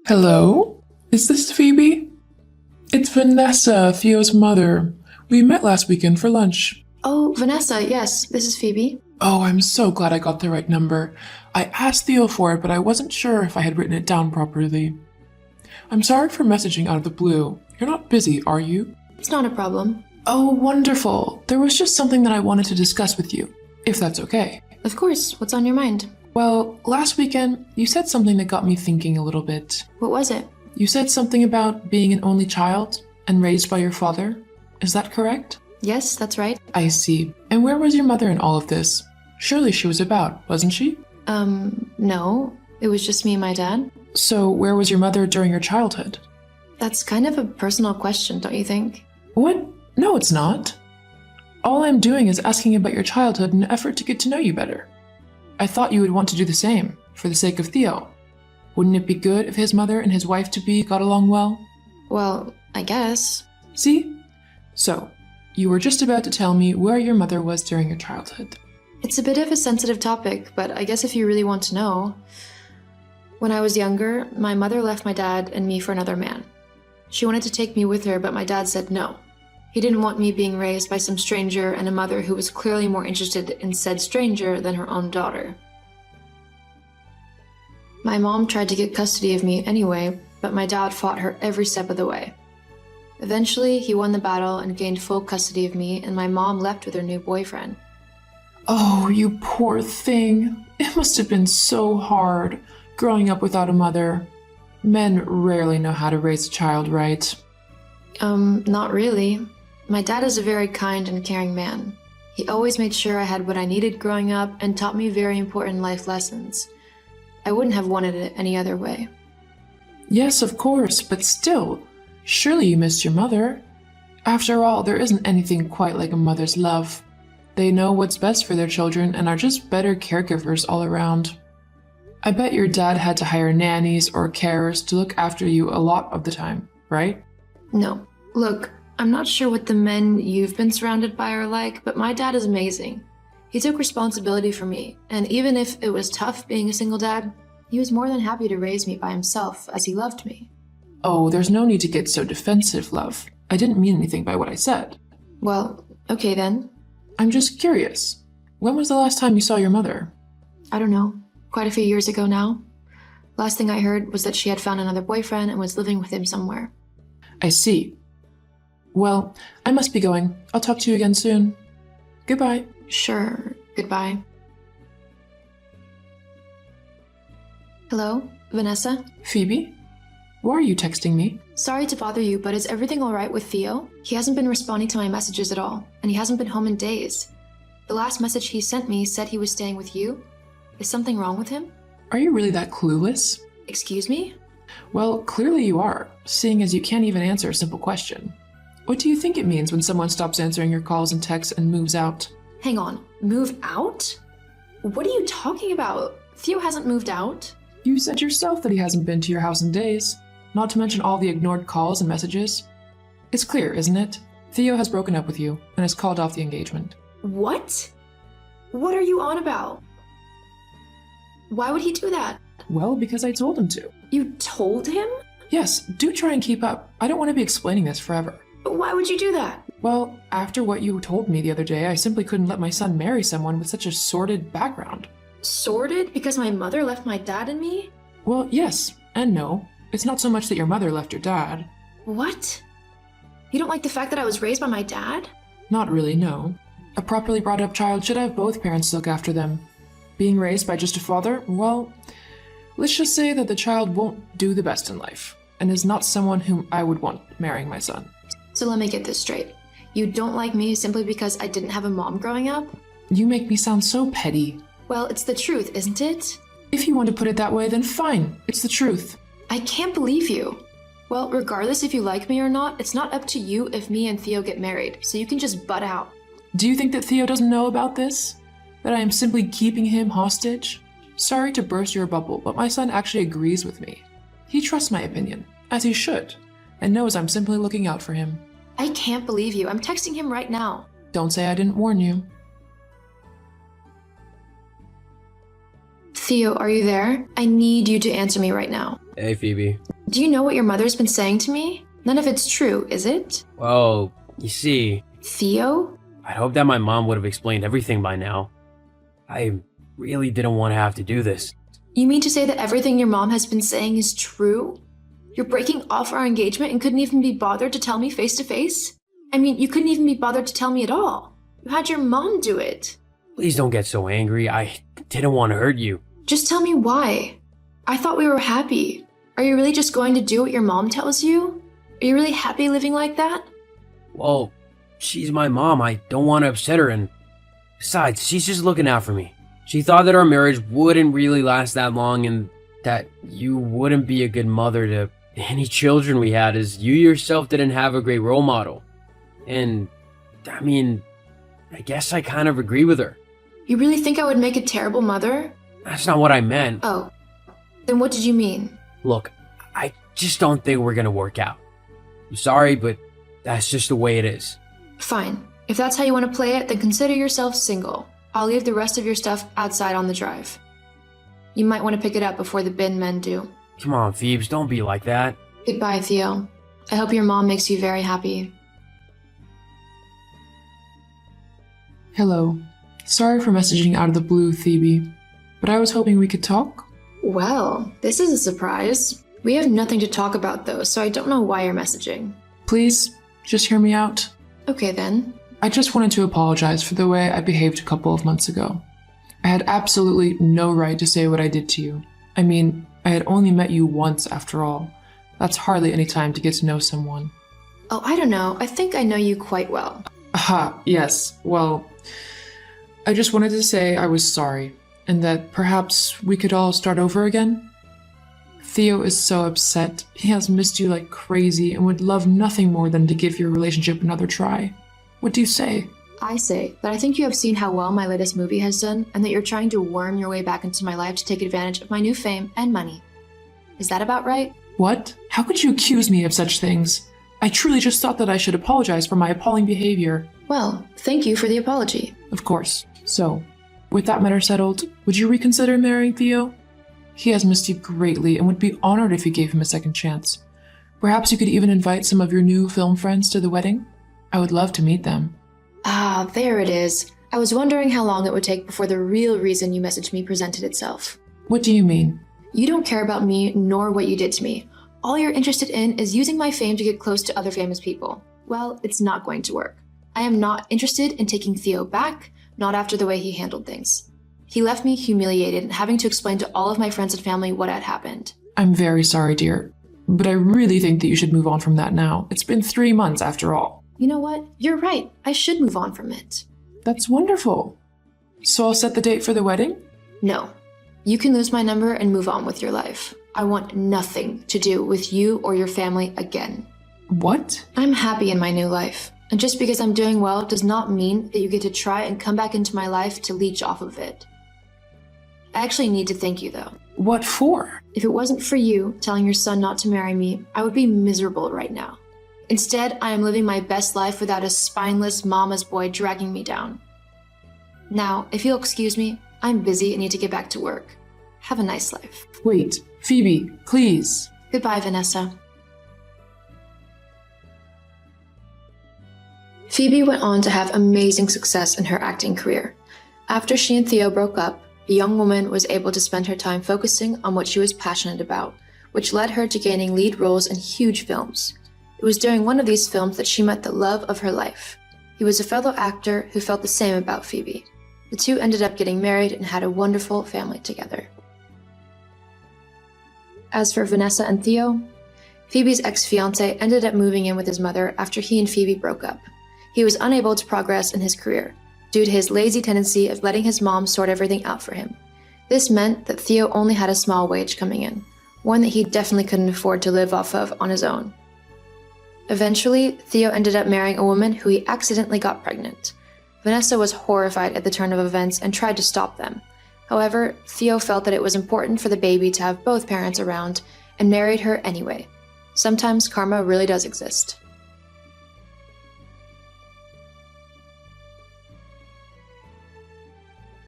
Hello? Is this Phoebe? It's Vanessa, Theo's mother. We met last weekend for lunch. Oh, Vanessa, yes, this is Phoebe. Oh, I'm so glad I got the right number. I asked Theo for it, but I wasn't sure if I had written it down properly. I'm sorry for messaging out of the blue. You're not busy, are you? It's not a problem. Oh, wonderful. There was just something that I wanted to discuss with you, if that's okay. Of course, what's on your mind? Well, last weekend, you said something that got me thinking a little bit. What was it? You said something about being an only child and raised by your father. Is that correct? Yes, that's right. I see. And where was your mother in all of this? Surely she was about, wasn't she? No. It was just me and my dad. So where was your mother during your childhood? That's kind of a personal question, don't you think? What? No, it's not. All I'm doing is asking about your childhood in an effort to get to know you better. I thought you would want to do the same, for the sake of Theo. Wouldn't it be good if his mother and his wife-to-be got along well? Well, I guess. See? So, you were just about to tell me where your mother was during your childhood. It's a bit of a sensitive topic, but I guess if you really want to know. When I was younger, my mother left my dad and me for another man. She wanted to take me with her, but my dad said no. He didn't want me being raised by some stranger and a mother who was clearly more interested in said stranger than her own daughter. My mom tried to get custody of me anyway, but my dad fought her every step of the way. Eventually, he won the battle and gained full custody of me, and my mom left with her new boyfriend. Oh, you poor thing. It must have been so hard, growing up without a mother. Men rarely know how to raise a child right. Not really. My dad is a very kind and caring man. He always made sure I had what I needed growing up and taught me very important life lessons. I wouldn't have wanted it any other way. Yes, of course, but still, surely you missed your mother. After all, there isn't anything quite like a mother's love. They know what's best for their children and are just better caregivers all around. I bet your dad had to hire nannies or carers to look after you a lot of the time, right? No. Look, I'm not sure what the men you've been surrounded by are like, but my dad is amazing. He took responsibility for me, and even if it was tough being a single dad, he was more than happy to raise me by himself as he loved me. Oh, there's no need to get so defensive, love. I didn't mean anything by what I said. Well, okay then. I'm just curious. When was the last time you saw your mother? I don't know. Quite a few years ago now. Last thing I heard was that she had found another boyfriend and was living with him somewhere. I see. Well, I must be going. I'll talk to you again soon. Goodbye. Sure. Goodbye. Hello? Vanessa? Phoebe? Why are you texting me? Sorry to bother you, but is everything alright with Theo? He hasn't been responding to my messages at all, and he hasn't been home in days. The last message he sent me said he was staying with you. Is something wrong with him? Are you really that clueless? Excuse me? Well, clearly you are, seeing as you can't even answer a simple question. What do you think it means when someone stops answering your calls and texts and moves out? Hang on, move out? What are you talking about? Theo hasn't moved out. You said yourself that he hasn't been to your house in days, not to mention all the ignored calls and messages. It's clear, isn't it? Theo has broken up with you and has called off the engagement. What? What are you on about? Why would he do that? Well, because I told him to. You told him? Yes, do try and keep up. I don't want to be explaining this forever. But why would you do that? Well, after what you told me the other day, I simply couldn't let my son marry someone with such a sordid background. Sordid? Because my mother left my dad and me? Well, yes and no. It's not so much that your mother left your dad. What? You don't like the fact that I was raised by my dad? Not really, no. A properly brought up child should have both parents to look after them. Being raised by just a father, well, let's just say that the child won't do the best in life, and is not someone whom I would want marrying my son. So let me get this straight. You don't like me simply because I didn't have a mom growing up? You make me sound so petty. Well, it's the truth, isn't it? If you want to put it that way, then fine. It's the truth. I can't believe you. Well, regardless if you like me or not, it's not up to you if me and Theo get married, so you can just butt out. Do you think that Theo doesn't know about this? That I am simply keeping him hostage? Sorry to burst your bubble, but my son actually agrees with me. He trusts my opinion, as he should, and knows I'm simply looking out for him. I can't believe you. I'm texting him right now. Don't say I didn't warn you. Theo, are you there? I need you to answer me right now. Hey, Phoebe. Do you know what your mother's been saying to me? None of it's true, is it? Well, you see, Theo? I hope that my mom would have explained everything by now. I really didn't want to have to do this. You mean to say that everything your mom has been saying is true? You're breaking off our engagement and couldn't even be bothered to tell me face to face? I mean, you couldn't even be bothered to tell me at all. You had your mom do it. Please don't get so angry. I didn't want to hurt you. Just tell me why. I thought we were happy. Are you really just going to do what your mom tells you? Are you really happy living like that? Well, she's my mom. I don't want to upset her, and besides, she's just looking out for me. She thought that our marriage wouldn't really last that long and that you wouldn't be a good mother to any children we had, as you yourself didn't have a great role model. And, I mean, I guess I kind of agree with her. You really think I would make a terrible mother? That's not what I meant. Oh, then what did you mean? Look, I just don't think we're gonna work out. I'm sorry, but that's just the way it is. Fine. If that's how you want to play it, then consider yourself single. I'll leave the rest of your stuff outside on the drive. You might want to pick it up before the bin men do. Come on, Phoebes, don't be like that. Goodbye, Theo. I hope your mom makes you very happy. Hello. Sorry for messaging out of the blue, Phoebe, but I was hoping we could talk. Well, this is a surprise. We have nothing to talk about though, so I don't know why you're messaging. Please, just hear me out. Okay then. I just wanted to apologize for the way I behaved a couple of months ago. I had absolutely no right to say what I did to you. I mean, I had only met you once after all. That's hardly any time to get to know someone. Oh, I don't know. I think I know you quite well. Aha, yes. Well, I just wanted to say I was sorry, and that perhaps we could all start over again. Theo is so upset. He has missed you like crazy and would love nothing more than to give your relationship another try. What do you say? I say that I think you have seen how well my latest movie has done, and that you're trying to worm your way back into my life to take advantage of my new fame and money. Is that about right? What? How could you accuse me of such things? I truly just thought that I should apologize for my appalling behavior. Well, thank you for the apology. Of course. So, with that matter settled, would you reconsider marrying Theo? He has missed you greatly and would be honored if you gave him a second chance. Perhaps you could even invite some of your new film friends to the wedding? I would love to meet them. Ah, there it is. I was wondering how long it would take before the real reason you messaged me presented itself. What do you mean? You don't care about me nor what you did to me. All you're interested in is using my fame to get close to other famous people. Well, it's not going to work. I am not interested in taking Theo back, not after the way he handled things. He left me humiliated and having to explain to all of my friends and family what had happened. I'm very sorry, dear. But I really think that you should move on from that now. It's been 3 months after all. You know what? You're right. I should move on from it. That's wonderful. So I'll set the date for the wedding? No. You can lose my number and move on with your life. I want nothing to do with you or your family again. What? I'm happy in my new life. And just because I'm doing well does not mean that you get to try and come back into my life to leech off of it. I actually need to thank you though. What for? If it wasn't for you telling your son not to marry me, I would be miserable right now. Instead, I am living my best life without a spineless mama's boy dragging me down. Now, if you'll excuse me, I'm busy and need to get back to work. Have a nice life. Wait, Phoebe, please. Goodbye, Vanessa. Phoebe went on to have amazing success in her acting career. After she and Theo broke up, the young woman was able to spend her time focusing on what she was passionate about, which led her to gaining lead roles in huge films. It was during one of these films that she met the love of her life. He was a fellow actor who felt the same about Phoebe. The two ended up getting married and had a wonderful family together. As for Vanessa and Theo, Phoebe's ex-fiancé ended up moving in with his mother after he and Phoebe broke up. He was unable to progress in his career due to his lazy tendency of letting his mom sort everything out for him. This meant that Theo only had a small wage coming in, one that he definitely couldn't afford to live off of on his own. Eventually, Theo ended up marrying a woman who he accidentally got pregnant. Vanessa was horrified at the turn of events and tried to stop them. However, Theo felt that it was important for the baby to have both parents around and married her anyway. Sometimes karma really does exist.